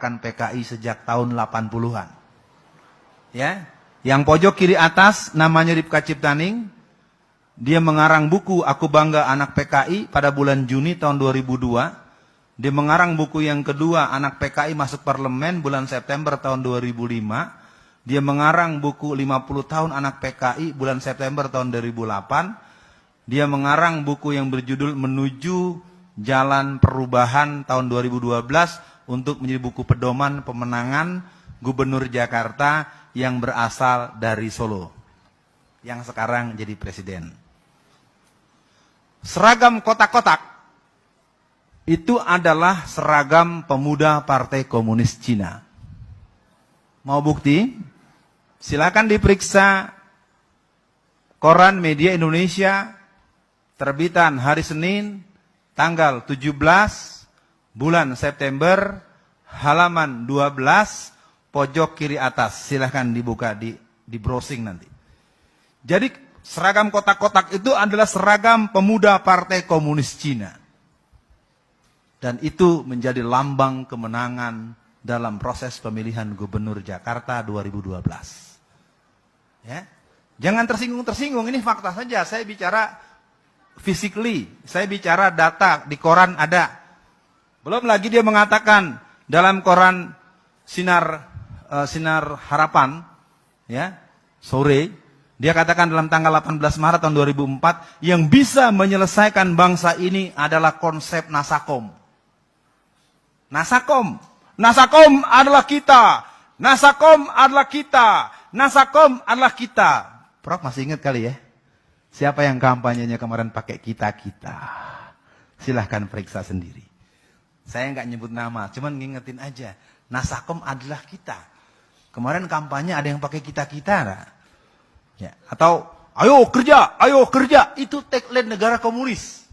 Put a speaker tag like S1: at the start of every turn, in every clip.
S1: kan PKI sejak tahun 80-an. Ya. Yang pojok kiri atas namanya Ripka Ciptaning. Dia mengarang buku Aku Bangga Anak PKI pada bulan Juni tahun 2002. Dia mengarang buku yang kedua Anak PKI Masuk Parlemen bulan September tahun 2005. Dia mengarang buku 50 tahun Anak PKI bulan September tahun 2008. Dia mengarang buku yang berjudul Menuju Jalan Perubahan tahun 2012 untuk menjadi buku pedoman pemenangan Gubernur Jakarta yang berasal dari Solo, yang sekarang jadi presiden. Seragam kotak-kotak itu adalah seragam pemuda Partai Komunis Cina. Mau bukti? Silakan diperiksa koran Media Indonesia terbitan hari Senin tanggal 17 bulan September halaman 12 pojok kiri atas. Silahkan dibuka di browsing nanti. Jadi seragam kotak-kotak itu adalah seragam pemuda Partai Komunis Cina. Dan itu menjadi lambang kemenangan dalam proses pemilihan Gubernur Jakarta 2012. Ya. Jangan tersinggung-tersinggung, ini fakta saja. Saya bicara physically, saya bicara data, di koran ada. Belum lagi dia mengatakan dalam koran Sinar Harapan, ya, sore, dia katakan dalam tanggal 18 Maret tahun 2004, yang bisa menyelesaikan bangsa ini adalah konsep Nasakom. Nasakom. Nasakom adalah kita. Nasakom adalah kita. Nasakom adalah kita. Prof masih ingat kali ya? Siapa yang kampanyenya kemarin pakai kita-kita? Silahkan periksa sendiri. Saya nggak nyebut nama, cuman ngingetin aja. Nasakom adalah kita. Kemarin kampanye ada yang pakai kita-kita. Nah. Ya. Atau, ayo kerja. Itu tagline negara komunis.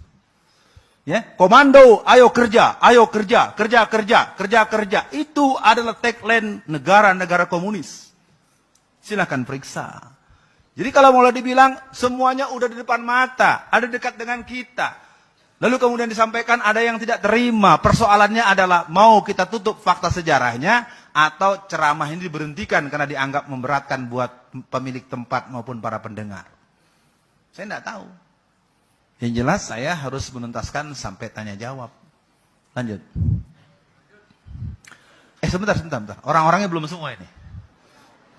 S1: Ya, komando, ayo kerja. Itu adalah tagline negara-negara komunis. Silahkan periksa. Jadi kalau mulai dibilang semuanya udah di depan mata, ada dekat dengan kita. Lalu kemudian disampaikan ada yang tidak terima. Persoalannya adalah mau kita tutup fakta sejarahnya atau ceramah ini diberhentikan karena dianggap memberatkan buat pemilik tempat maupun para pendengar. Saya tidak tahu. Yang jelas saya harus menuntaskan sampai tanya jawab. Lanjut. Sebentar. Orang-orangnya belum semua ini.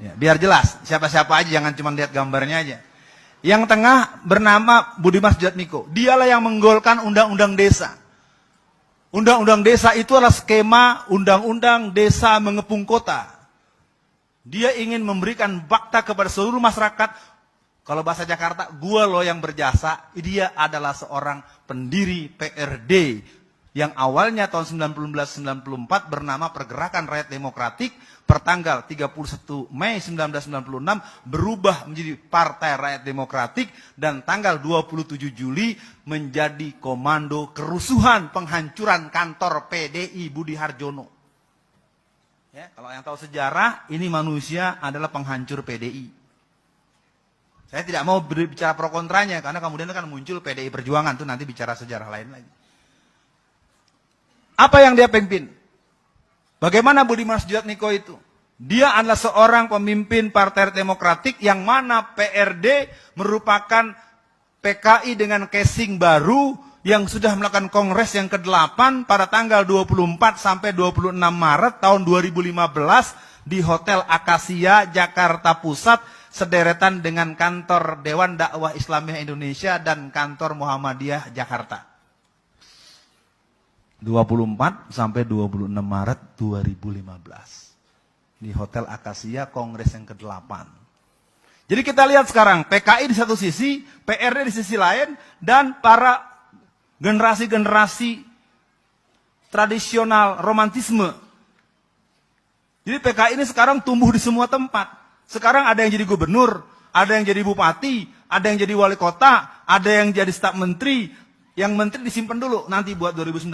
S1: Ya, biar jelas, siapa-siapa aja, jangan cuma lihat gambarnya aja. Yang tengah bernama Budiman Sujatmiko. Dialah yang menggolkan undang-undang desa. Undang-undang desa itu adalah skema undang-undang desa mengepung kota. Dia ingin memberikan bakta kepada seluruh masyarakat. Kalau bahasa Jakarta, gua loh yang berjasa. Dia adalah seorang pendiri PRD yang awalnya tahun 1994 bernama Pergerakan Rakyat Demokratik, pertanggal 31 Mei 1996 berubah menjadi Partai Rakyat Demokratik, dan tanggal 27 Juli menjadi Komando Kerusuhan Penghancuran Kantor PDI Budi Harjono. Ya, kalau yang tahu sejarah, ini manusia adalah penghancur PDI. Saya tidak mau berbicara pro kontranya, karena kemudian kan muncul PDI Perjuangan, itu nanti bicara sejarah lain lagi. Apa yang dia pimpin? Bagaimana Budiman Sujatmiko itu? Dia adalah seorang pemimpin Partai Demokratik yang mana PRD merupakan PKI dengan casing baru yang sudah melakukan kongres yang ke-8 pada tanggal 24 sampai 26 Maret tahun 2015 di Hotel Akasia, Jakarta Pusat, sederetan dengan kantor Dewan Dakwah Islamiyah Indonesia dan kantor Muhammadiyah Jakarta. 24 sampai 26 Maret 2015. Di Hotel Akasia, kongres yang ke-8. Jadi kita lihat sekarang, PKI di satu sisi, PRD di sisi lain, dan para generasi-generasi tradisional romantisme. Jadi PKI ini sekarang tumbuh di semua tempat. Sekarang ada yang jadi gubernur, ada yang jadi bupati, ada yang jadi wali kota, ada yang jadi staf menteri. Yang menteri disimpan dulu nanti buat 2019.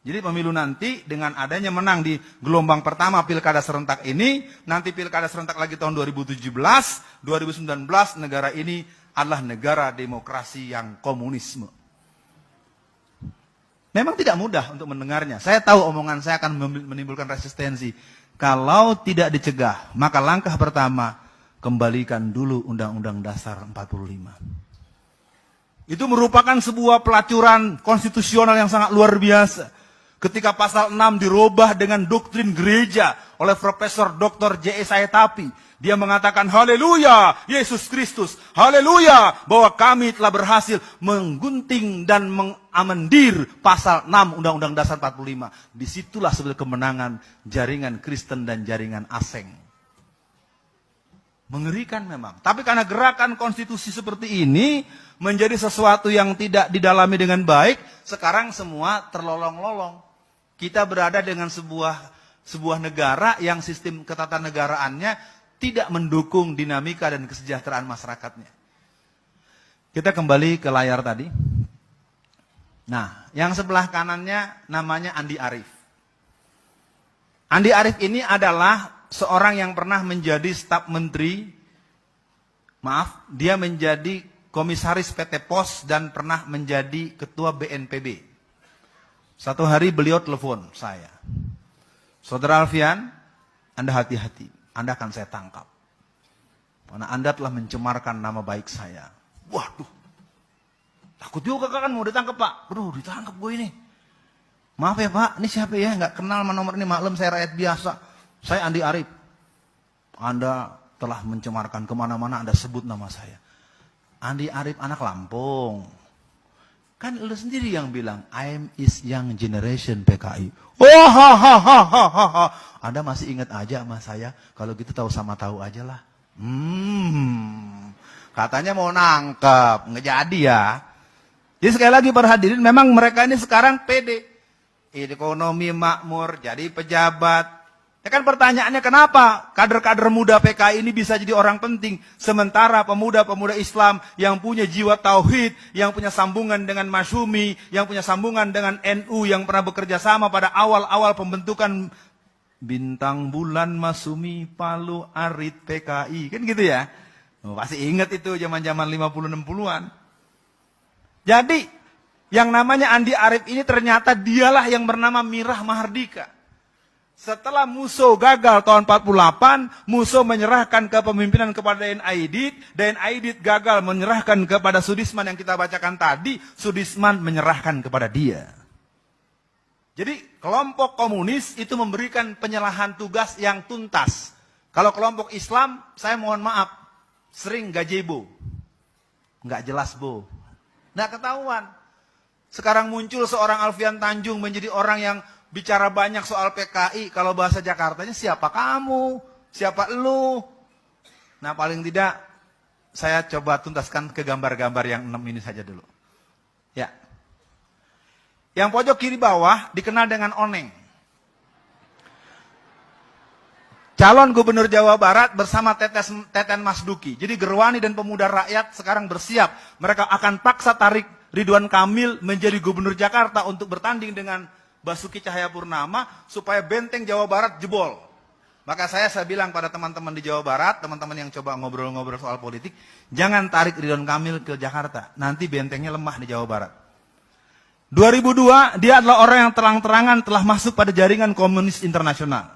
S1: Jadi pemilu nanti dengan adanya menang di gelombang pertama pilkada serentak ini, nanti pilkada serentak lagi tahun 2017, 2019 negara ini adalah negara demokrasi yang komunisme. Memang tidak mudah untuk mendengarnya. Saya tahu omongan saya akan menimbulkan resistensi. Kalau tidak dicegah, maka langkah pertama, kembalikan dulu Undang-Undang Dasar 45. Itu merupakan sebuah pelacuran konstitusional yang sangat luar biasa. Ketika pasal 6 dirubah dengan doktrin gereja oleh Profesor Dr. J.E. Sayetapi. Dia mengatakan, haleluya, Yesus Kristus, haleluya, bahwa kami telah berhasil menggunting dan mengamandir pasal 6 Undang-Undang Dasar 45. Disitulah sebenarnya kemenangan jaringan Kristen dan jaringan asing. Mengerikan memang. Tapi karena gerakan konstitusi seperti ini menjadi sesuatu yang tidak didalami dengan baik, sekarang semua terlolong-lolong. Kita berada dengan sebuah negara yang sistem ketatanegaraannya tidak mendukung dinamika dan kesejahteraan masyarakatnya. Kita kembali ke layar tadi. Nah, yang sebelah kanannya namanya Andi Arief. Andi Arief ini adalah seorang yang pernah menjadi staf menteri, dia menjadi komisaris PT POS dan pernah menjadi ketua BNPB. Satu hari beliau telepon saya. Saudara Alfian, Anda hati-hati. Anda akan saya tangkap. Karena Anda telah mencemarkan nama baik saya. Waduh. Takut juga kan mau ditangkap Pak. Aduh ditangkap gue ini. Maaf ya Pak, ini siapa ya? Nggak kenal sama nomor ini, maklum saya rakyat biasa. Saya Andi Arief. Anda telah mencemarkan kemana-mana Anda sebut nama saya. Andi Arief anak Lampung. Kan lu sendiri yang bilang, I'm is young generation PKI. Oh, Anda masih ingat aja sama saya? Kalau gitu tahu sama tahu aja lah. Katanya mau nangkep, nggak jadi ya. Jadi sekali lagi para hadirin, memang mereka ini sekarang pede. Ekonomi makmur, jadi pejabat. Ya kan pertanyaannya kenapa kader-kader muda PKI ini bisa jadi orang penting. Sementara pemuda-pemuda Islam yang punya jiwa tauhid, yang punya sambungan dengan Masyumi, yang punya sambungan dengan NU, yang pernah bekerja sama pada awal-awal pembentukan Bintang Bulan Masyumi Palu Arit PKI. Kan gitu ya. Pasti ingat itu zaman-zaman 50-60an. Jadi yang namanya Andi Arief ini ternyata dialah yang bernama Mirah Mahardika. Setelah Musso gagal tahun 48, Musso menyerahkan kepemimpinan kepada DN Aidit, DN Aidit gagal menyerahkan kepada Sudisman yang kita bacakan tadi, Sudisman menyerahkan kepada dia. Jadi kelompok komunis itu memberikan penyerahan tugas yang tuntas. Kalau kelompok Islam, saya mohon maaf, sering gazebo. Nggak jelas bo. Nggak ketahuan. Sekarang muncul seorang Alfian Tanjung menjadi orang yang bicara banyak soal PKI, kalau bahasa Jakartanya siapa kamu, siapa lu. Nah paling tidak saya coba tuntaskan ke gambar-gambar yang 6 ini saja dulu. Ya. Yang pojok kiri bawah dikenal dengan Oneng. Calon Gubernur Jawa Barat bersama Teten Mas Duki. Jadi Gerwani dan pemuda rakyat sekarang bersiap. Mereka akan paksa tarik Ridwan Kamil menjadi Gubernur Jakarta untuk bertanding dengan Basuki Cahayapurnama supaya benteng Jawa Barat jebol. Maka saya bilang pada teman-teman di Jawa Barat, teman-teman yang coba ngobrol-ngobrol soal politik, jangan tarik Ridwan Kamil ke Jakarta, nanti bentengnya lemah di Jawa Barat. 2002 dia adalah orang yang terang-terangan telah masuk pada jaringan komunis internasional.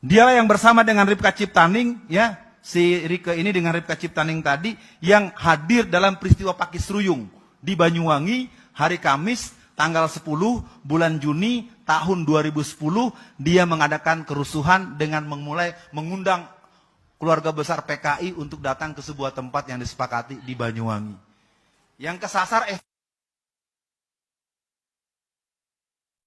S1: Dialah yang bersama dengan Ripka Ciptaning, ya si Rike ini dengan Ripka Ciptaning tadi yang hadir dalam peristiwa Pakis Ruyung di Banyuwangi hari Kamis. Tanggal 10 bulan Juni tahun 2010 dia mengadakan kerusuhan dengan mengundang keluarga besar PKI untuk datang ke sebuah tempat yang disepakati di Banyuwangi. Yang kesasar